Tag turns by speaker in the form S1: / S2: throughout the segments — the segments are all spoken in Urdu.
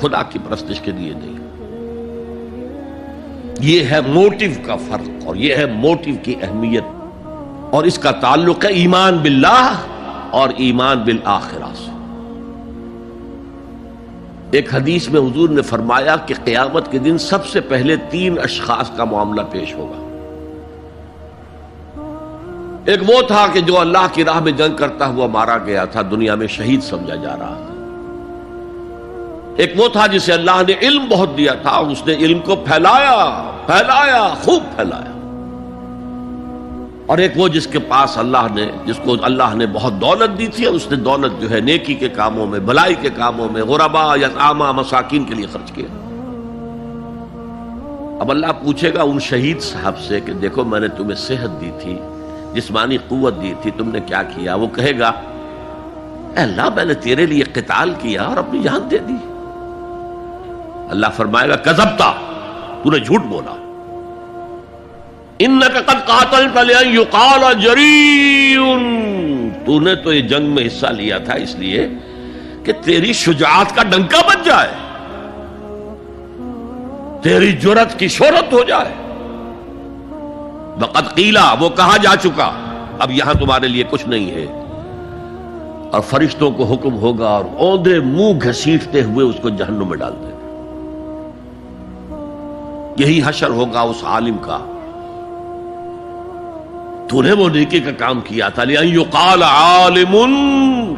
S1: خدا کی پرستش کے لیے نہیں۔ یہ ہے موٹیو کا فرق، اور یہ ہے موٹیو کی اہمیت، اور اس کا تعلق ہے ایمان باللہ اور ایمان بالآخرہ سے۔ ایک حدیث میں حضور نے فرمایا کہ قیامت کے دن سب سے پہلے 3 اشخاص کا معاملہ پیش ہوگا۔ ایک وہ تھا کہ جو اللہ کی راہ میں جنگ کرتا ہوا مارا گیا تھا، دنیا میں شہید سمجھا جا رہا تھا۔ ایک وہ تھا جسے اللہ نے علم بہت دیا تھا، اور اس نے علم کو پھیلایا، خوب پھیلایا۔ اور ایک وہ جس کو اللہ نے بہت دولت دی تھی، اور اس نے دولت جو ہے نیکی کے کاموں میں، بھلائی کے کاموں میں، غرباء، یتامیٰ، مساکین کے لیے خرچ کیا۔ اب اللہ پوچھے گا ان شہید صاحب سے کہ دیکھو میں نے تمہیں صحت دی تھی، جسمانی قوت دی تھی، تم نے کیا کیا؟ وہ کہے گا اے اللہ میں نے تیرے لیے قتال کیا اور اپنی جان دے دی۔ اللہ فرمائے گا کذبتا، تو نے جھوٹ بولا، انک قد قاتلت لأن یقال جریء، تو نے تو یہ جنگ میں حصہ لیا تھا اس لیے کہ تیری شجاعت کا ڈنکا بج جائے، تیری جرأت کی شہرت ہو جائے۔ وقد قیلا، وہ کہا جا چکا، اب یہاں تمہارے لیے کچھ نہیں ہے۔ اور فرشتوں کو حکم ہوگا اور اوندھے منہ گھسیٹتے ہوئے اس کو جہنم میں ڈال دیں۔ یہی حشر ہوگا اس عالم کا، تو نے وہ نیکی کا کام کیا تھا، لأن یقال عالم،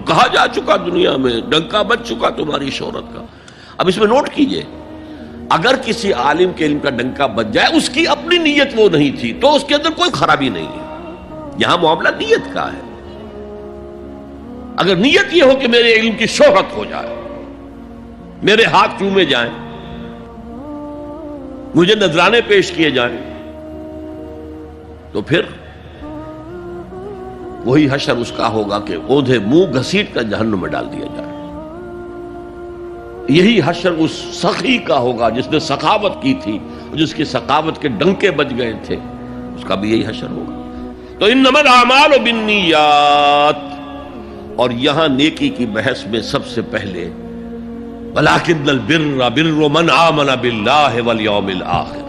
S1: کہا جا چکا دنیا میں، ڈنکا بج چکا تمہاری شہرت کا۔ اب اس میں نوٹ کیجئے، اگر کسی عالم کے علم کا ڈنکا بج جائے، اس کی اپنی نیت وہ نہیں تھی تو اس کے اندر کوئی خرابی نہیں ہے۔ یہاں معاملہ نیت کا ہے۔ اگر نیت یہ ہو کہ میرے علم کی شہرت ہو جائے، میرے ہاتھ چومے جائیں، مجھے نذرانے پیش کیے جائیں، تو پھر وہی حشر اس کا ہوگا کہ اوندھے منہ گھسیٹ کر جہنم میں ڈال دیا جائے۔ یہی حشر اس سخی کا ہوگا جس نے سخاوت کی تھی، جس کی سخاوت کے ڈنکے بج گئے تھے، اس کا بھی یہی حشر ہوگا۔ تو انما الاعمال بالنیات، اور یہاں نیکی کی بحث میں سب سے پہلے ولکن البر بر من آمن باللہ والیوم الآخر۔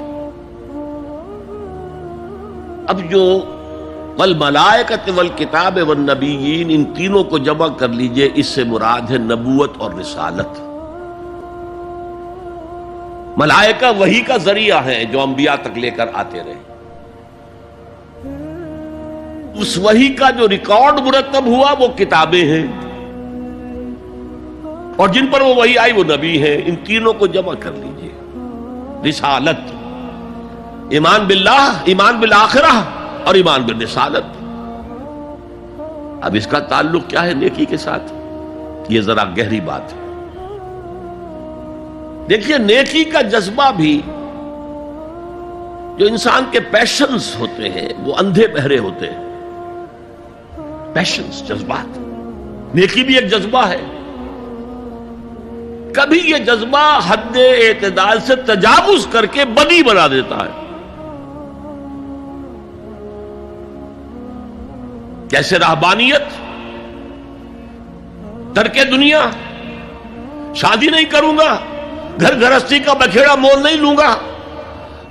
S1: اب جو والملائکۃ والکتاب والنبیین، ان تینوں کو جمع کر لیجئے، اس سے مراد ہے نبوت اور رسالت۔ ملائکہ وحی کا ذریعہ ہے جو انبیاء تک لے کر آتے رہے۔ اس وحی کا جو ریکارڈ مرتب ہوا وہ کتابیں ہیں، اور جن پر وہ وحی آئی وہ نبی ہیں۔ ان تینوں کو جمع کر لیجئے، رسالت، ایمان باللہ، ایمان بالآخرہ، اور ایمان بالرسالت۔ اب اس کا تعلق کیا ہے نیکی کے ساتھ؟ یہ ذرا گہری بات ہے۔ دیکھیے نیکی کا جذبہ بھی، جو انسان کے پیشنز ہوتے ہیں وہ اندھے بہرے ہوتے ہیں۔ پیشنز، جذبات، نیکی بھی ایک جذبہ ہے۔ کبھی یہ جذبہ حد اعتدال سے تجاوز کر کے بدی بنا دیتا ہے۔ جیسے رہبانیت، ترک دنیا، شادی نہیں کروں گا، گھر گھرستی کا بکھیڑا مول نہیں لوں گا،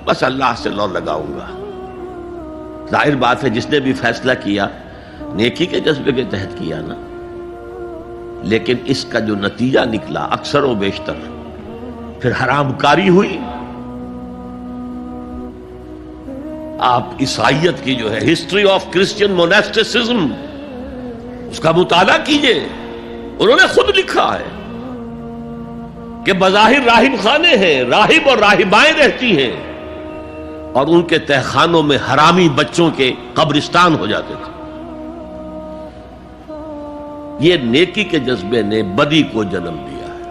S1: بس اللہ سے لو لگاؤں گا۔ ظاہر بات ہے جس نے بھی فیصلہ کیا نیکی کے جذبے کے تحت کیا نا، لیکن اس کا جو نتیجہ نکلا اکثر و بیشتر پھر حرام کاری ہوئی۔ آپ عیسائیت کی جو ہے ہسٹری آف کرسچین موناسٹسزم، اس کا مطالعہ کیجئے، انہوں نے خود لکھا ہے کہ بظاہر راہب خانے ہیں، راہب اور راہبائیں رہتی ہیں، اور ان کے تہخانوں میں حرامی بچوں کے قبرستان ہو جاتے تھے۔ یہ نیکی کے جذبے نے بدی کو جنم دیا ہے۔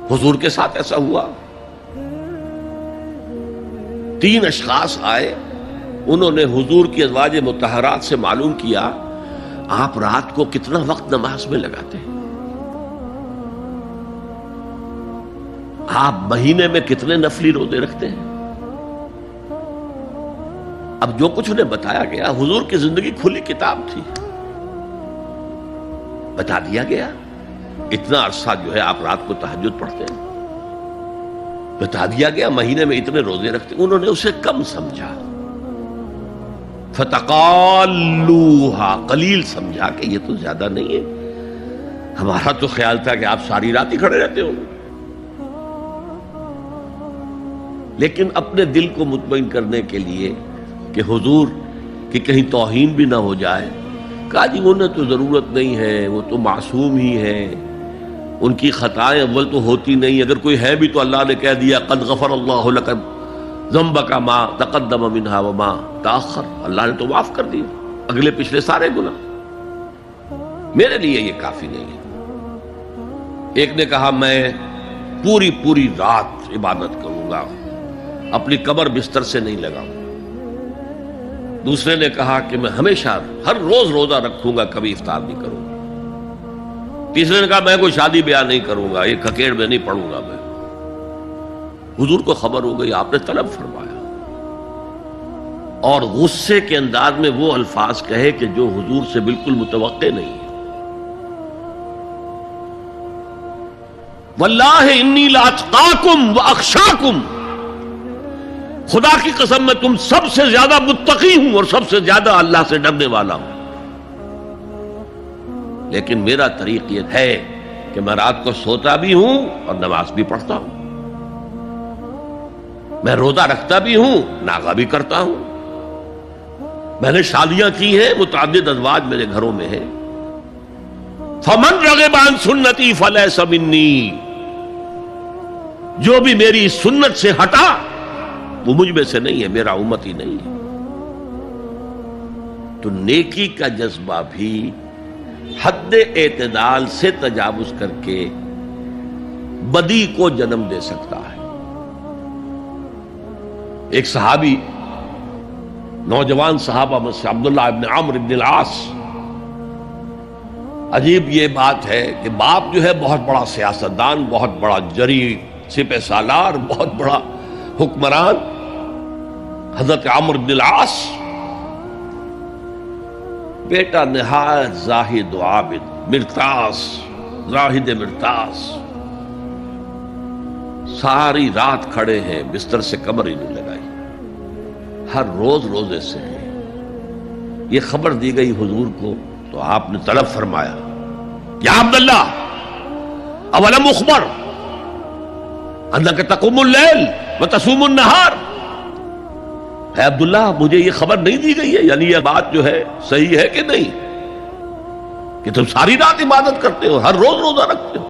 S1: حضور کے ساتھ ایسا ہوا۔ 3 اشخاص آئے، انہوں نے حضور کی ازواج مطہرات سے معلوم کیا آپ رات کو کتنا وقت نماز میں لگاتے ہیں، آپ مہینے میں کتنے نفلی روزے رکھتے ہیں۔ اب جو کچھ انہیں بتایا گیا، حضور کی زندگی کھلی کتاب تھی، بتا دیا گیا اتنا عرصہ جو ہے آپ رات کو تہجد پڑھتے ہیں، بتا دیا گیا مہینے میں اتنے روزے رکھتے، انہوں نے اسے کم سمجھا، فتقالوہا، قلیل سمجھا کہ یہ تو زیادہ نہیں ہے، ہمارا تو خیال تھا کہ آپ ساری رات ہی کھڑے رہتے ہو۔ لیکن اپنے دل کو مطمئن کرنے کے لیے کہ حضور کی کہیں توہین بھی نہ ہو جائے، کہا جی انہیں تو ضرورت نہیں ہے، وہ تو معصوم ہی ہے، ان کی خطائیں اول تو ہوتی نہیں، اگر کوئی ہے بھی تو اللہ نے کہہ دیا قد غفر اللہ لک ذنبک ما تقدم منها وما تاخر، اللہ نے تو معاف کر دیا اگلے پچھلے سارے گناہ، میرے لیے یہ کافی نہیں ہے۔ ایک نے کہا میں پوری رات عبادت کروں گا، اپنی کمر بستر سے نہیں لگاؤں۔ دوسرے نے کہا کہ میں ہمیشہ ہر روز روزہ رکھوں گا، کبھی افطار نہیں کروں گا۔ تیسرے نے کہا میں کوئی شادی بیاہ نہیں کروں گا، ایک کھکیڑ میں نہیں پڑھوں گا میں۔ حضور کو خبر ہو گئی، آپ نے طلب فرمایا اور غصے کے انداز میں وہ الفاظ کہے کہ جو حضور سے بالکل متوقع نہیں ہے۔ واللہ انی لاتقاکم واخشاکم، خدا کی قسم میں تم سب سے زیادہ متقی ہوں اور سب سے زیادہ اللہ سے ڈرنے والا ہوں، لیکن میرا طریق یہ ہے کہ میں رات کو سوتا بھی ہوں اور نماز بھی پڑھتا ہوں، میں روزہ رکھتا بھی ہوں، ناغہ بھی کرتا ہوں، میں نے شادیاں کی ہیں، متعدد ازواج میرے گھروں میں ہیں۔ فمن رغب عن سنتی فلیس منی، جو بھی میری سنت سے ہٹا وہ مجھ میں سے نہیں ہے، میرا امت ہی نہیں ہے۔ تو نیکی کا جذبہ بھی حد اعتدال سے تجاوز کر کے بدی کو جنم دے سکتا ہے۔ ایک صحابی، نوجوان صحابہ میں سے عبداللہ ابن عمرو ابن العاص، عجیب یہ بات ہے کہ باپ جو ہے بہت بڑا سیاستدان، بہت بڑا جری سپہ سالار، بہت بڑا حکمران، حضرت عمرو بن العاص، بیٹا نہایت زاہد و عابد، مرتاس، زاہد مرتاس، ساری رات کھڑے ہیں، بستر سے کمر ہی نہیں لگائی، ہر روز روزے سے ہیں۔ یہ خبر دی گئی حضور کو تو آپ نے طلب فرمایا یا عبداللہ اولم اخبر انک تقوم اللیل وتصوم النہار، اے عبداللہ مجھے یہ خبر نہیں دی گئی ہے، یعنی یہ بات جو ہے صحیح ہے کہ نہیں کہ تم ساری رات عبادت کرتے ہو، ہر روز روزہ رکھتے ہو؟